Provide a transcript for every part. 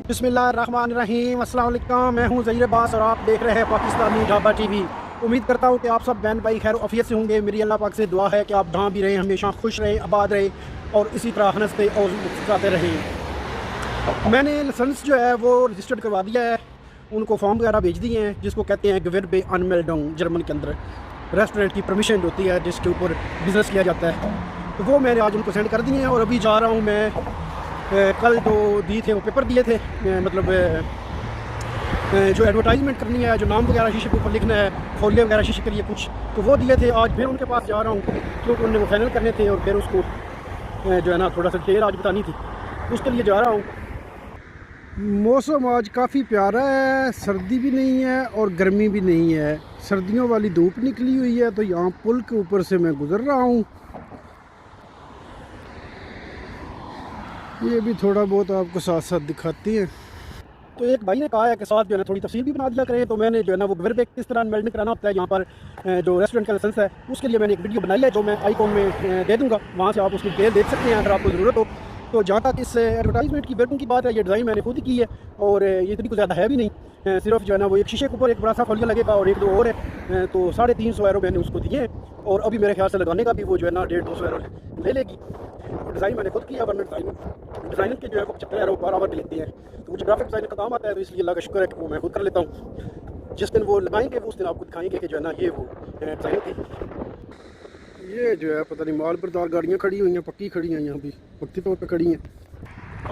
बिस्मिल्लाहिर्रहमानिर्रहीम, अस्सलाम वालेकुम। मैं हूं ज़हीर अब्बास और आप देख रहे हैं पाकिस्तानी ढाबा टीवी। उम्मीद करता हूं कि आप सब बहन भाई खैर आफियत से होंगे। मेरी अल्लाह पाक से दुआ है कि आप जहाँ भी रहें हमेशा खुश रहें, आबाद रहें और इसी तरह हंसते और मुस्कुराते रहें। मैंने लाइसेंस जो है वो रजिस्टर्ड करवा दिया है, उनको फॉर्म वगैरह भेज दिए हैं जिसको कहते हैं गेवेरबे अनमेल्डिंग। जर्मन के अंदर रेस्टोरेंट की परमिशन होती है जिसके ऊपर बिज़नेस किया जाता है, तो वो मैंने आज उनको सेंड कर दिए हैं। और अभी जा रहा हूँ मैं, कल जो दिए थे वो पेपर दिए थे, मतलब जो एडवर्टाइजमेंट करनी है, जो नाम वगैरह शीशे के ऊपर लिखना है, फोलियो वगैरह शीशे के लिए कुछ, तो वो दिए थे। आज फिर उनके पास जा रहा हूँ क्योंकि उन्होंने वो फाइनल करने थे और फिर उसको जो है ना थोड़ा सा डिटेल आज बतानी थी, उसके लिए जा रहा हूँ। मौसम आज काफ़ी प्यारा है, सर्दी भी नहीं है और गर्मी भी नहीं है, सर्दियों वाली धूप निकली हुई है। तो यहाँ पुल के ऊपर से मैं गुज़र रहा हूँ। ये भी थोड़ा बहुत आपको साथ साथ दिखाती है। तो एक भाई ने कहा है कि साथ जो है ना थोड़ी तफसील भी बना दिया करें, तो मैंने जो है ना वो गेवेरबे किस तरह मेल्टिंग कराना होता है यहाँ पर जो रेस्टोरेंट का लाइसेंस है, उसके लिए मैंने एक वीडियो बनाई है जो मैं आईकॉन में दे दूँगा, वहाँ से आप उसकी डिटेल देख सकते हैं अगर आपको ज़रूरत हो। तो जहाँ तक इस एडवर्टाइजमेंट की वेटिंग की बात है, ये डिज़ाइन मैंने खुद की है और ये इतनी कुछ ज़्यादा है भी नहीं, सिर्फ जो है ना वो एक शीशे के ऊपर एक बड़ा सा फलिया लगेगा और एक दो और है, तो 350 यूरो मैंने उसको दिए हैं। और अभी मेरे ख्याल से लगाने का भी वो जो है ना 150-200 यूरो ले लेगी। डिज़ाइन मैंने खुद किया, वरना डिज़ाइनर के जो है वो 75 यूरो पर आवर के लेती है, तो मुझे ग्राफिक डिज़ाइनर का काम आता है, तो इसलिए अल्लाह का शुक्र है कि वो मैं खुद कर लेता हूँ। जिस दिन वो लगाएंगे वो उस दिन आपको दिखाएंगे कि जो है ना ये वो डिज़ाइन थी। ये जो है पता नहीं माल बरदार गाड़ियाँ खड़ी हुई हैं, पक्की खड़ी हैं, यहाँ भी पक्की तौर पर खड़ी हैं।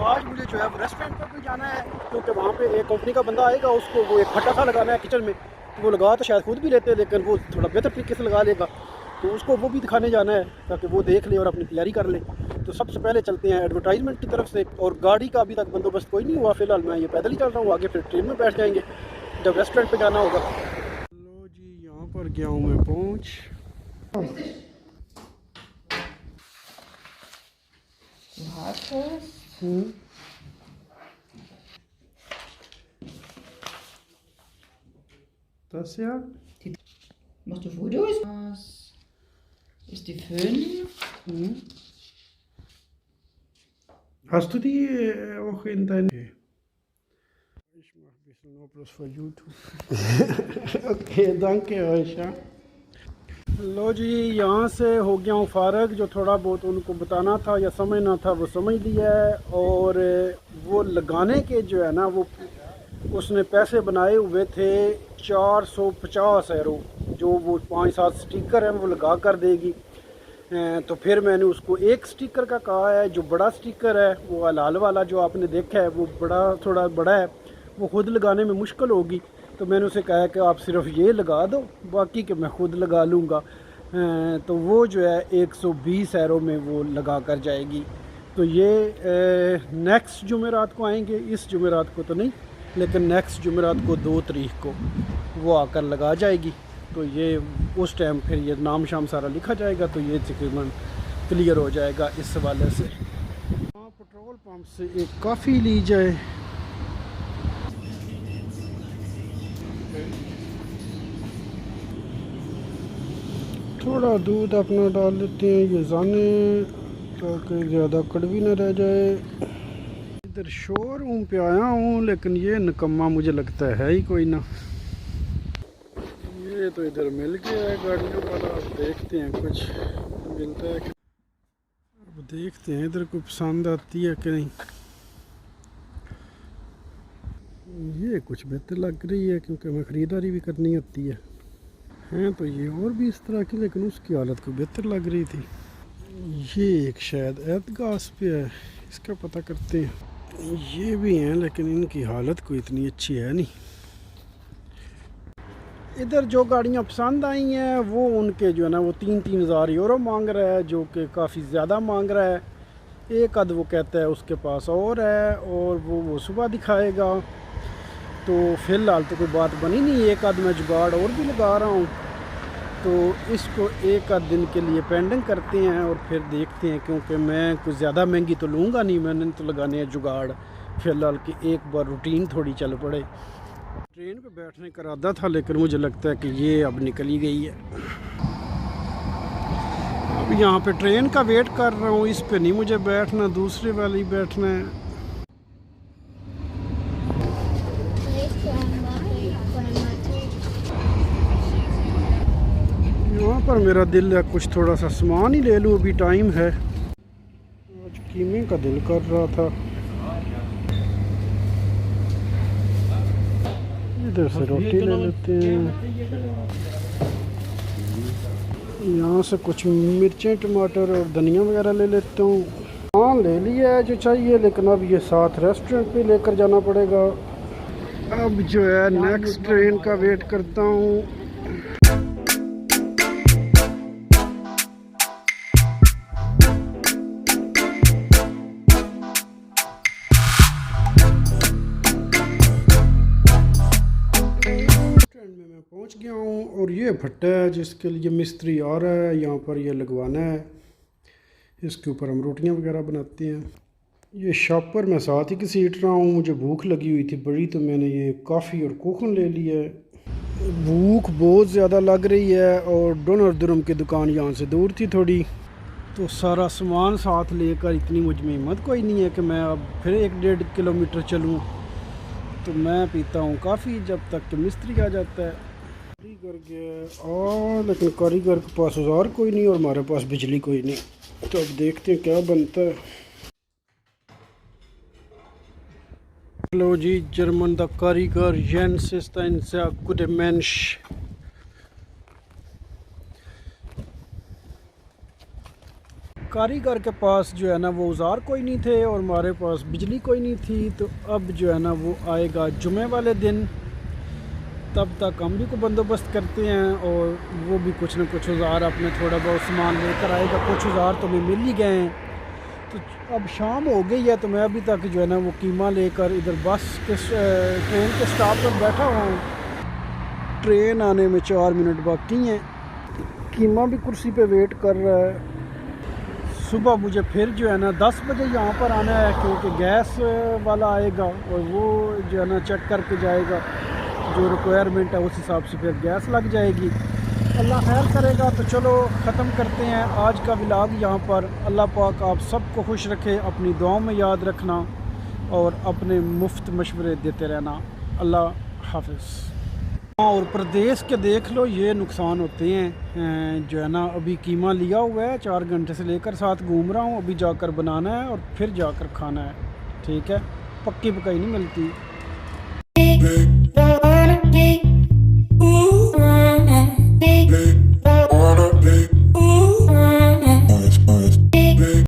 आज मुझे जो है वो रेस्टोरेंट पर भी जाना है क्योंकि वहाँ पे एक कंपनी का बंदा आएगा, उसको वो एक फटा सा लगाना है किचन में, तो वो लगा तो शायद खुद भी लेते, लेकिन वो थोड़ा बेहतर तरीके से लगा लेगा, तो उसको वो भी दिखाने जाना है ताकि वो देख ले और अपनी तैयारी कर ले। तो सबसे पहले चलते हैं एडवर्टाइजमेंट की तरफ से। और गाड़ी का अभी तक बंदोबस्त कोई नहीं हुआ फ़िलहाल, मैं ये पैदल ही चल रहा हूँ, आगे फिर ट्रेन में बैठ जाएंगे जब रेस्टोरेंट पे जाना होगा। लो जी, यहाँ पर गया हूँ मैं पहुँच। Das ja. Machst du Fotos? Das ist die 5. Hast du die auch in dein... Ich mache ein bisschen nur bloß für YouTube. Okay, danke euch, ja. लो जी, यहाँ से हो गया हूँ फारग। जो थोड़ा बहुत उनको बताना था या समझना था वो समझ लिया है। और वो लगाने के जो है ना वो उसने पैसे बनाए हुए थे 450 यूरो, जो वो 5-7 स्टिकर हैं वो लगा कर देगी। तो फिर मैंने उसको एक स्टिकर का कहा है, जो बड़ा स्टिकर है वो हलाल वाला जो आपने देखा है वो थोड़ा बड़ा है, वो ख़ुद लगाने में मुश्किल होगी, तो मैंने उसे कहा कि आप सिर्फ ये लगा दो, बाकी के मैं ख़ुद लगा लूँगा। तो वो जो है 120 यूरो में वो लगा कर जाएगी। तो ये नेक्स्ट जुमेरात को आएंगे, इस जुमेरात को तो नहीं, लेकिन नेक्स्ट जुमेरात को 2 तारीख को वो आकर लगा जाएगी। तो ये उस टाइम फिर ये नाम शाम सारा लिखा जाएगा, तो ये तकरीबन क्लियर हो जाएगा इस हवाले से। हाँ, पेट्रोल पंप से एक कॉफ़ी ली जाए। थोड़ा दूध अपना डाल लेते हैं ये जाने, ताकि ज़्यादा कड़वी न रह जाए। इधर शोरूम पे आया हूँ, लेकिन ये निकम्मा मुझे लगता है ही कोई ना। ये तो इधर मिल गया है गाड़ियों वाला, अब देखते हैं कुछ मिलता है। अब देखते हैं इधर कोई पसंद आती है कि नहीं। ये कुछ बेहतर लग रही है क्योंकि हमें ख़रीदारी भी करनी होती है। हैं तो ये और भी इस तरह की, लेकिन उसकी हालत को बेहतर लग रही थी। ये एक शायद एतगास पे है, इसका पता करते हैं। ये भी हैं लेकिन इनकी हालत कोई इतनी अच्छी है नहीं। इधर जो गाड़ियाँ पसंद आई हैं वो उनके जो है ना वो 3-3 हज़ार यूरो मांग रहा है, जो कि काफ़ी ज़्यादा मांग रहा है। एक आध वो कहता है उसके पास और है और वो सुबह दिखाएगा। तो फ़िलहाल तो कोई बात बनी नहीं, एक आध मैं जुगाड़ और भी लगा रहा हूँ, तो इसको एक आध दिन के लिए पेंडिंग करते हैं और फिर देखते हैं, क्योंकि मैं कुछ ज़्यादा महंगी तो लूँगा नहीं, मैंने तो लगाने हैं जुगाड़ फ़िलहाल कि एक बार रूटीन थोड़ी चल पड़े। ट्रेन पे बैठने का इरादा था, लेकिन मुझे लगता है कि ये अब निकल ही गई है। अब यहाँ पे ट्रेन का वेट कर रहा हूँ, इस पे नहीं मुझे बैठना, दूसरे वाली बैठना है। मेरा दिल है कुछ थोड़ा सा सामान ही ले लूँ, अभी टाइम है। आज कीमे का दिल कर रहा था। इधर से रोटी ले लेते हैं, यहाँ से कुछ मिर्चें टमाटर और धनिया वगैरह ले लेता हूँ। हाँ ले लिया है जो चाहिए, लेकिन अब ये साथ रेस्टोरेंट पे लेकर जाना पड़ेगा। अब जो है नेक्स्ट ट्रेन का वेट करता हूँ। मैं पहुंच गया हूं और ये भट्टा है जिसके लिए मिस्त्री आ रहा है, यहाँ पर ये लगवाना है। इसके ऊपर हम रोटियां वगैरह बनाते हैं। ये शॉपर मैं साथ ही घसीट रहा हूँ, मुझे भूख लगी हुई थी बड़ी, तो मैंने ये कॉफ़ी और कोकन ले लिया है। भूख बहुत ज़्यादा लग रही है और डोनर दुरम की दुकान यहाँ से दूर थी थोड़ी, तो सारा सामान साथ लेकर इतनी मुझ में हिम्मत कोई नहीं है कि मैं अब फिर 1-1.5 किलोमीटर चलूँ। तो मैं पीता हूँ काफ़ी जब तक कि मिस्त्री आ जाता है। कारीगर गया लेकिन कारीगर के पास औजार कोई नहीं और हमारे पास बिजली कोई नहीं, तो अब देखते हैं क्या बनता है। हेलो जी, जर्मन द कारीगर gents ist ein sehr guter Mensch। कारीगर के पास जो है ना वो औजार कोई नहीं थे और हमारे पास बिजली कोई नहीं थी, तो अब जो है ना वो आएगा जुमे वाले दिन, तब तक हम भी को बंदोबस्त करते हैं और वो भी कुछ ना कुछ औजार अपने थोड़ा बहुत सामान लेकर आएगा। कुछ औजार तो हमें मिल ही गए हैं। तो अब शाम हो गई है, तो मैं अभी तक जो है ना वो कीमा लेकर इधर बस के ट्रेन के स्टॉप पर बैठा हुआ हूँ। ट्रेन आने में 4 मिनट बाकी हैं। कीमा भी कुर्सी पे वेट कर रहा है। सुबह मुझे फिर जो है ना 10 बजे यहाँ पर आना है, क्योंकि गैस वाला आएगा और वो जो है ना चेक करके जाएगा, जो रिक्वायरमेंट है उस हिसाब से फिर गैस लग जाएगी। अल्लाह खैर करेगा। तो चलो ख़त्म करते हैं आज का व्लॉग यहाँ पर। अल्लाह पाक आप सबको खुश रखे, अपनी दुआओं में याद रखना और अपने मुफ्त मशवरे देते रहना। अल्लाह हाफिज़। हाँ, और प्रदेश के देख लो ये नुकसान होते हैं जो है ना। अभी कीमा लिया हुआ है, 4 घंटे से लेकर साथ घूम रहा हूँ। अभी जाकर बनाना है और फिर जाकर खाना है। ठीक है, पक्की पकाई नहीं मिलती।